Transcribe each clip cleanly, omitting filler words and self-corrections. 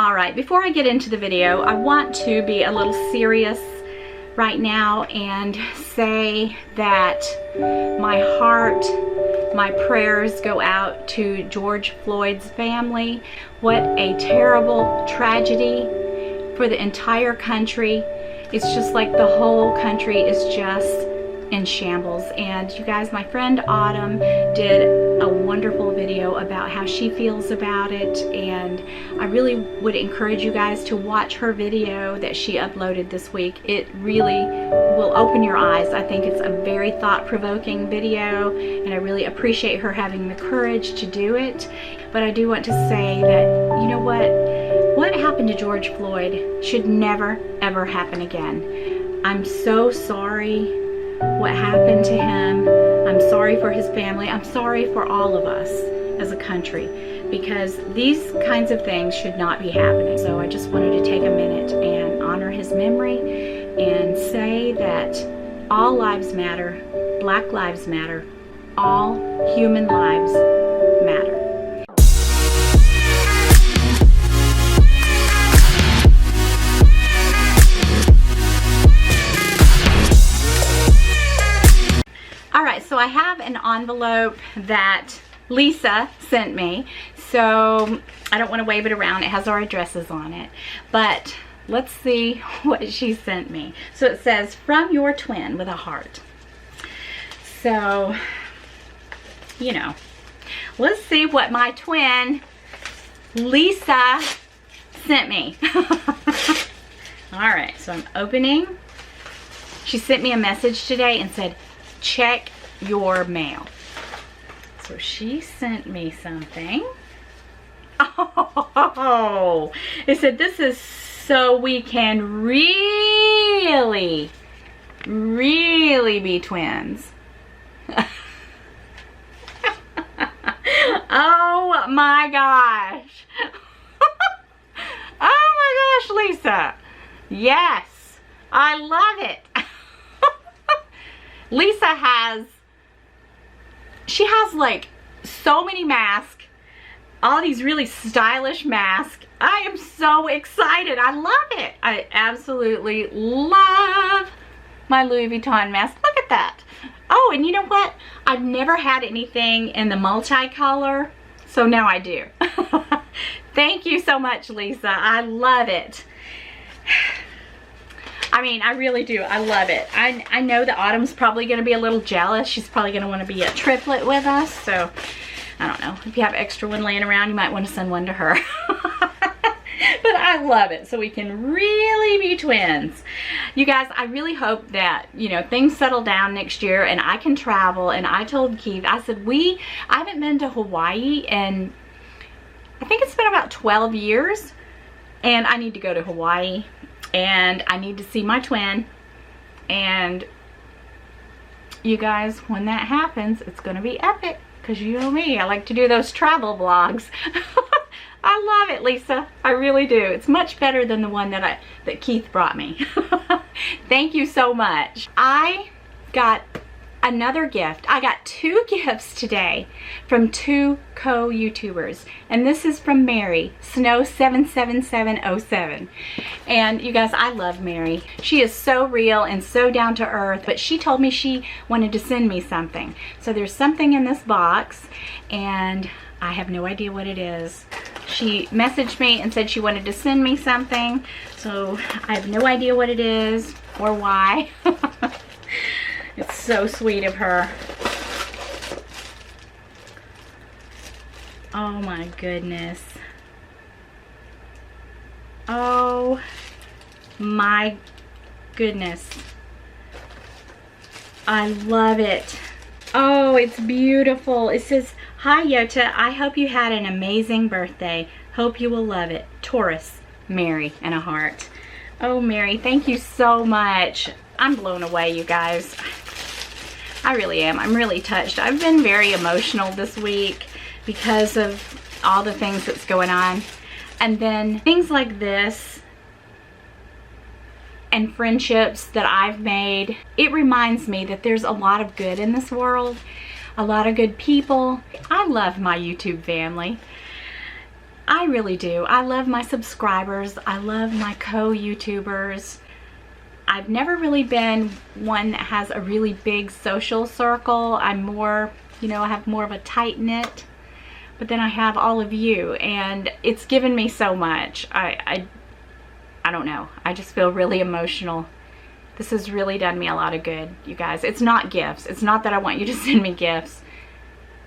All right, before I get into the video, I want to be a little serious right now and say that my heart, my prayers go out to George Floyd's family. What a terrible tragedy for the entire country. It's just like the whole country is just in shambles. And you guys, my friend Autumn did a wonderful video about how she feels about it, and I really would encourage you guys to watch her video that she uploaded this week. It really will open your eyes. I think it's a very thought-provoking video, and I really appreciate her having the courage to do it. But I do want to say that, you know what happened to George Floyd should never ever happen again. I'm so sorry what happened to him. I'm sorry for his family. I'm sorry for all of us as a country, because these kinds of things should not be happening. So I just wanted to take a minute and honor his memory and say that all lives matter, Black lives matter, all human lives matter. Alright, so I have an envelope that Lisa sent me, so I don't want to wave it around. It has our addresses on it, but let's see what she sent me. So it says, from your twin, with a heart. So, you know, let's see what my twin Lisa sent me. Alright, so I'm opening. She sent me a message today and said, check your mail. So she sent me something. Oh, it said this is so we can really be twins. Oh my gosh. Oh my gosh, Lisa. Yes, I love it. Lisa has like so many masks, all these really stylish masks. I am so excited. I love it. I absolutely love my Louis Vuitton mask. Look at that. Oh, and you know what? I've never had anything in the multicolor, so now I do. Thank you so much, Lisa. I love it. I mean, I really do. I love it. I know that Autumn's probably going to be a little jealous. She's probably going to want to be a triplet with us. So, I don't know. If you have extra one laying around, you might want to send one to her. But I love it. So we can really be twins. You guys, I really hope that, you know, things settle down next year and I can travel. And I told Keith, I said, I haven't been to Hawaii and I think it's been about 12 years. And I need to go to Hawaii. And I need to see my twin. And you guys, when that happens, it's going to be epic. Because you know me, I like to do those travel vlogs. I love it, Lisa. I really do. It's much better than the one that Keith brought me. Thank you so much. I got another gift. I got 2 gifts today from 2 co-YouTubers, and this is from Mary, Snow77707. And you guys, I love Mary. She is so real and so down to earth, but she told me she wanted to send me something. So there's something in this box, and I have no idea what it is. She messaged me and said she wanted to send me something, so I have no idea what it is or why. It's so sweet of her. Oh my goodness. Oh my goodness. I love it. Oh, it's beautiful. It says, "Hi Yota, I hope you had an amazing birthday. Hope you will love it. Taurus, Mary," and a heart. Oh, Mary, thank you so much. I'm blown away, you guys. I really am. I'm really touched. I've been very emotional this week because of all the things that's going on. And then things like this and friendships that I've made, it reminds me that there's a lot of good in this world, a lot of good people. I love my YouTube family. I really do. I love my subscribers. I love my co-YouTubers. I've never really been one that has a really big social circle. I'm more, you know, I have more of a tight knit. But then I have all of you, and it's given me so much. I don't know. I just feel really emotional. This has really done me a lot of good, you guys. It's not gifts. It's not that I want you to send me gifts.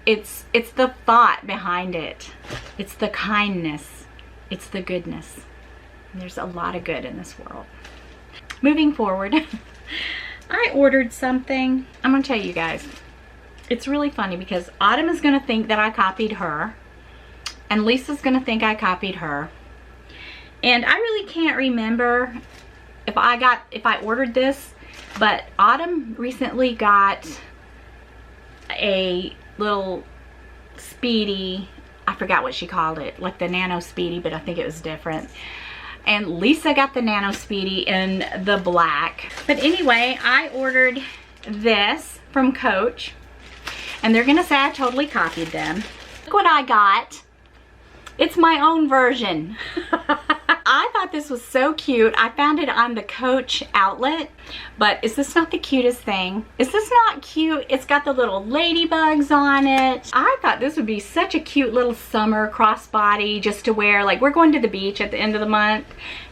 It's the thought behind it. It's the kindness. It's the goodness. And there's a lot of good in this world. Moving forward, I ordered something. I'm going to tell you guys. It's really funny because Autumn is going to think that I copied her. And Lisa's going to think I copied her. And I really can't remember if I ordered this. But Autumn recently got a little Speedy. I forgot what she called it. Like the Nano Speedy, but I think it was different. And Lisa got the Nano Speedy in the black. But anyway, I ordered this from Coach. And they're gonna say I totally copied them. Look what I got. It's my own version. I thought this was so cute. I found it on the Coach outlet. But is this not the cutest thing? Is this not cute? It's got the little ladybugs on it. I thought this would be such a cute little summer crossbody just to wear. Like, we're going to the beach at the end of the month.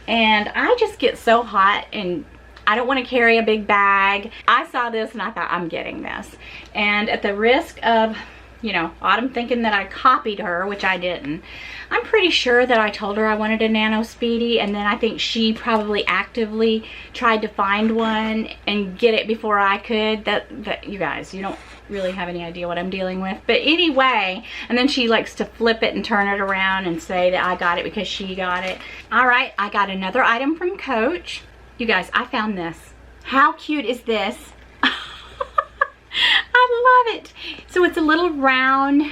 And I just get so hot and I don't want to carry a big bag. I saw this and I thought, I'm getting this. And at the risk of, you know, Autumn thinking that I copied her, which I didn't, I'm pretty sure that I told her I wanted a Nano Speedy, and then I think she probably actively tried to find one and get it before I could. That you guys, you don't really have any idea what I'm dealing with. But anyway, and then she likes to flip it and turn it around and say that I got it because she got it. All right, I got another item from Coach. You guys, I found this. How cute is this? I love it. So it's a little round,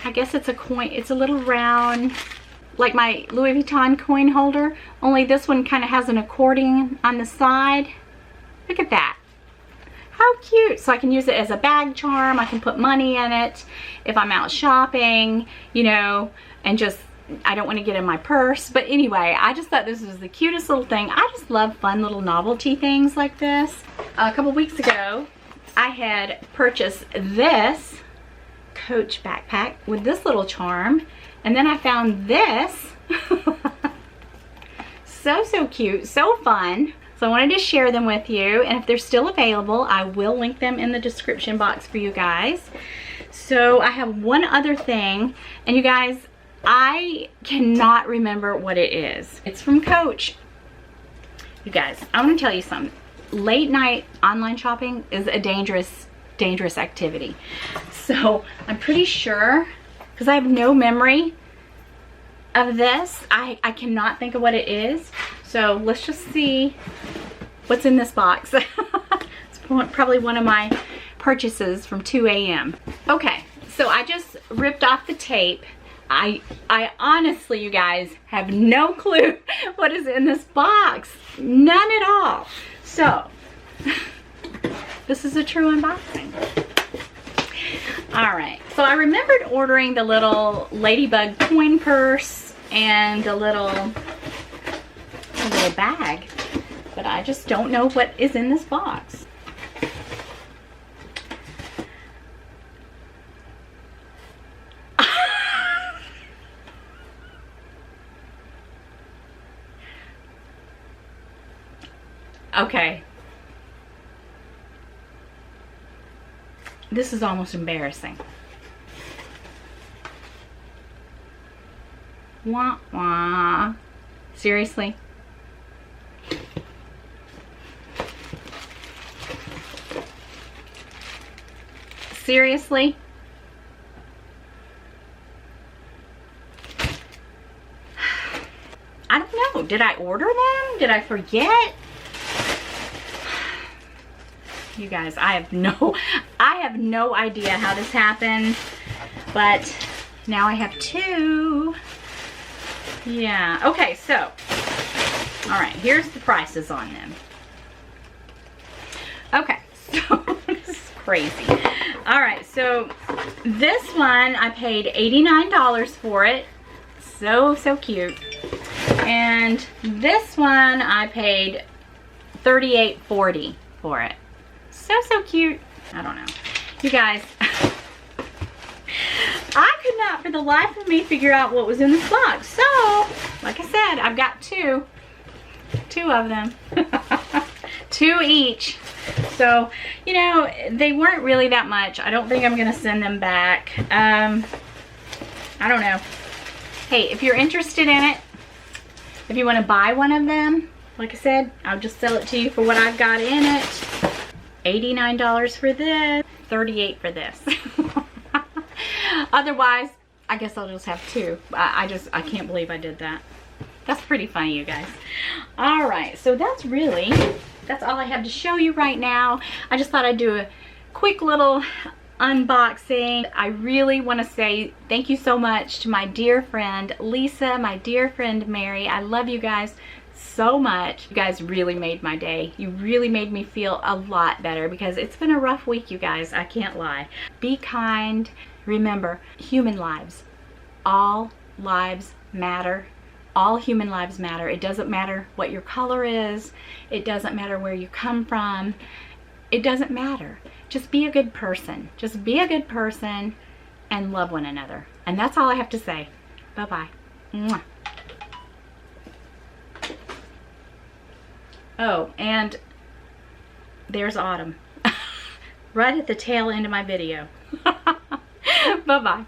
I guess it's a coin. It's a little round, like my Louis Vuitton coin holder, only this one kind of has an accordion on the side. Look at that. How cute. So I can use it as a bag charm. I can put money in it if I'm out shopping, you know, and just, I don't want to get in my purse. But anyway, I just thought this was the cutest little thing. I just love fun little novelty things like this. A couple weeks ago, I had purchased this Coach backpack with this little charm. And then I found this. So cute, so fun. So I wanted to share them with you. And if they're still available, I will link them in the description box for you guys. So I have one other thing. And you guys, I cannot remember what it is. It's from Coach. You guys, I want to tell you something. Late night online shopping is a dangerous activity. So I'm pretty sure, because I have no memory of this, I cannot think of what it is. So let's just see what's in this box. It's probably one of my purchases from 2 a.m. Okay, so I just ripped off the tape. I honestly, you guys, have no clue what is in this box. None at all. So, this is a true unboxing. Alright, so I remembered ordering the little ladybug coin purse and the little bag, but I just don't know what is in this box. Okay. This is almost embarrassing. Wah wah. Seriously? Seriously? I don't know. Did I order them? Did I forget? You guys, I have no idea how this happened, but now I have two. Yeah, okay, so, all right, here's the prices on them. Okay, so, this is crazy. All right, so this one, I paid $89 for it. So, so cute. And this one I paid $38.40 for it. So, so cute. I don't know. You guys, I could not for the life of me figure out what was in this box. So, like I said, I've got two of them. 2 each. So, you know, they weren't really that much. I don't think I'm going to send them back. I don't know. Hey, if you're interested in it, if you want to buy one of them, like I said, I'll just sell it to you for what I've got in it. $89 for this, $38 for this. Otherwise, I guess I'll just have 2. I can't believe I did that. That's pretty funny, you guys. All right, so that's all I have to show you right now. I just thought I'd do a quick little unboxing. I really want to say thank you so much to my dear friend Lisa, my dear friend Mary. I love you guys so much. You guys really made my day. You really made me feel a lot better because it's been a rough week, you guys. I can't lie. Be kind. Remember, human lives. All lives matter. All human lives matter. It doesn't matter what your color is. It doesn't matter where you come from. It doesn't matter. Just be a good person. Just be a good person and love one another. And that's all I have to say. Bye-bye. Mwah. Oh, and there's Autumn. Right at the tail end of my video. Bye-bye.